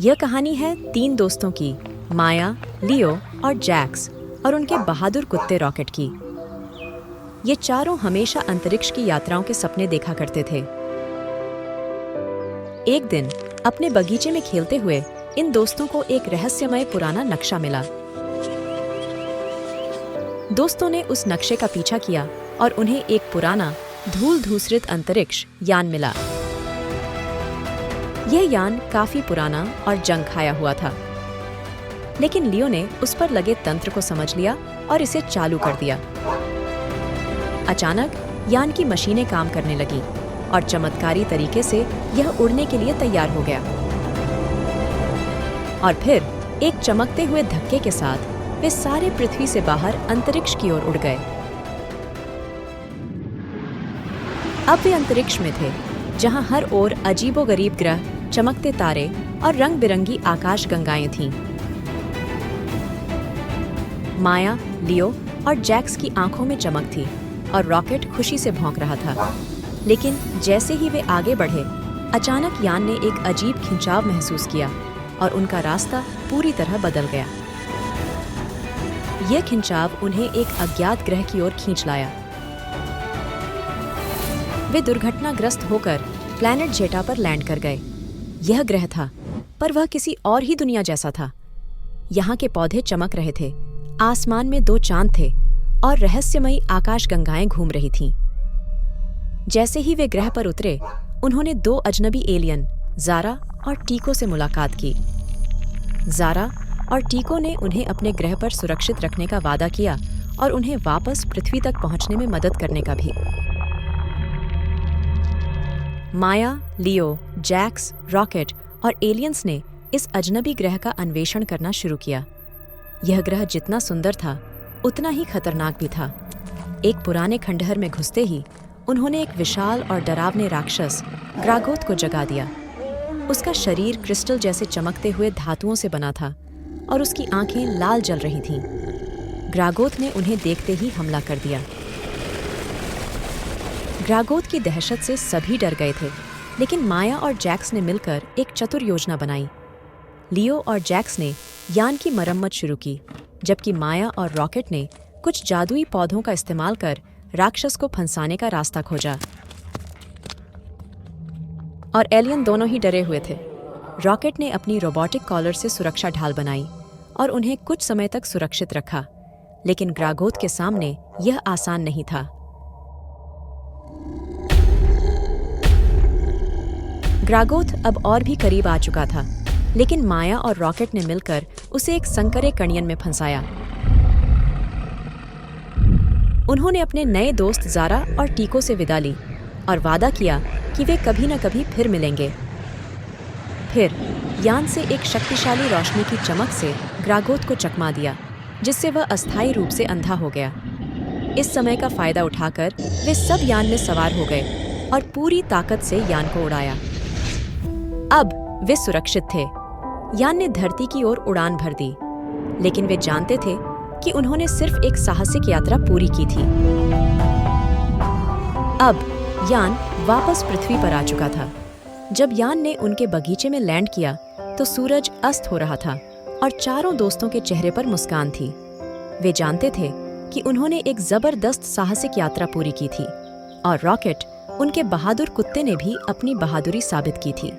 यह कहानी है 3 दोस्तों की, माया, लियो और जैक्स, और उनके बहादुर कुत्ते रॉकेट की। ये चारों हमेशा अंतरिक्ष की यात्राओं के सपने देखा करते थे। एक दिन अपने बगीचे में खेलते हुए इन दोस्तों को एक रहस्यमय पुराना नक्शा मिला। दोस्तों ने उस नक्शे का पीछा किया और उन्हें एक पुराना धूल धूसरित अंतरिक्ष यान मिला। यह यान काफी पुराना और जंग खाया हुआ था, लेकिन लियो ने उस पर लगे तंत्र को समझ लिया और इसे चालू कर दिया। अचानक यान की मशीनें काम करने लगी और चमत्कारी तरीके से यह उड़ने के लिए तैयार हो गया। और फिर एक चमकते हुए धक्के के साथ वे सारे पृथ्वी से बाहर अंतरिक्ष की ओर उड़ गए। अब वे अंतरिक्ष में थे, जहां हर ओर अजीबोगरीब ग्रह, चमकते तारे और रंग बिरंगी आकाश गंगाएं थीं। माया, लियो और जैक्स की आंखों में चमक थी और रॉकेट खुशी से भौंक रहा था। लेकिन जैसे ही वे आगे बढ़े, अचानक यान ने एक अजीब खिंचाव महसूस किया और उनका रास्ता पूरी तरह बदल गया। यह खिंचाव उन्हें एक अज्ञात ग्रह की ओर खींच लाया। वे दुर्घटनाग्रस्त होकर प्लैनेट जेटा पर लैंड कर गए। यह ग्रह था, पर वह किसी और ही दुनिया जैसा था। यहाँ के पौधे चमक रहे थे, आसमान में 2 चांद थे और रहस्यमयी आकाश गंगाएं घूम रही थीं। जैसे ही वे ग्रह पर उतरे, उन्होंने 2 अजनबी एलियन, ज़ारा और टीको से मुलाकात की। ज़ारा और टीको ने उन्हें अपने ग्रह पर सुरक्षित रखने का वादा किया और उन्हें वापस पृथ्वी तक पहुंचने में मदद करने का भी। माया, लियो, जैक्स, रॉकेट और एलियंस ने इस अजनबी ग्रह का अन्वेषण करना शुरू किया। यह ग्रह जितना सुंदर था, उतना ही खतरनाक भी था। एक पुराने खंडहर में घुसते ही उन्होंने एक विशाल और डरावने राक्षस ग्रागोथ को जगा दिया। उसका शरीर क्रिस्टल जैसे चमकते हुए धातुओं से बना था और उसकी आंखें लाल जल रही थीं। ग्रागोथ ने उन्हें देखते ही हमला कर दिया। ग्रागोथ की दहशत से सभी डर गए थे, लेकिन माया और जैक्स ने मिलकर एक चतुर योजना बनाई। लियो और जैक्स ने यान की मरम्मत शुरू की, जबकि माया और रॉकेट ने कुछ जादुई पौधों का इस्तेमाल कर राक्षस को फंसाने का रास्ता खोजा। और एलियन दोनों ही डरे हुए थे। रॉकेट ने अपनी रोबोटिक कॉलर से सुरक्षा ढाल बनाई और उन्हें कुछ समय तक सुरक्षित रखा, लेकिन ग्रागोथ के सामने यह आसान नहीं था। ग्रागोथ अब और भी करीब आ चुका था, लेकिन माया और रॉकेट ने मिलकर उसे एक संकरे कणियन में फंसाया। उन्होंने अपने नए दोस्त ज़ारा और टीको से विदा ली और वादा किया कि वे कभी न कभी फिर मिलेंगे। फिर यान से एक शक्तिशाली रोशनी की चमक से ग्रागोथ को चकमा दिया, जिससे वह अस्थायी रूप से अंधा हो गया। इस समय का फायदा उठाकर वे सब यान में सवार हो गए और पूरी ताकत से यान को उड़ाया। अब वे सुरक्षित थे। यान ने धरती की ओर उड़ान भर दी, लेकिन वे जानते थे कि उन्होंने सिर्फ एक साहसिक यात्रा पूरी की थी। अब यान वापस पृथ्वी पर आ चुका था। जब यान ने उनके बगीचे में लैंड किया, तो सूरज अस्त हो रहा था और चारों दोस्तों के चेहरे पर मुस्कान थी। वे जानते थे कि उन्होंने एक जबरदस्त साहसिक यात्रा पूरी की थी और रॉकेट, उनके बहादुर कुत्ते ने भी अपनी बहादुरी साबित की थी।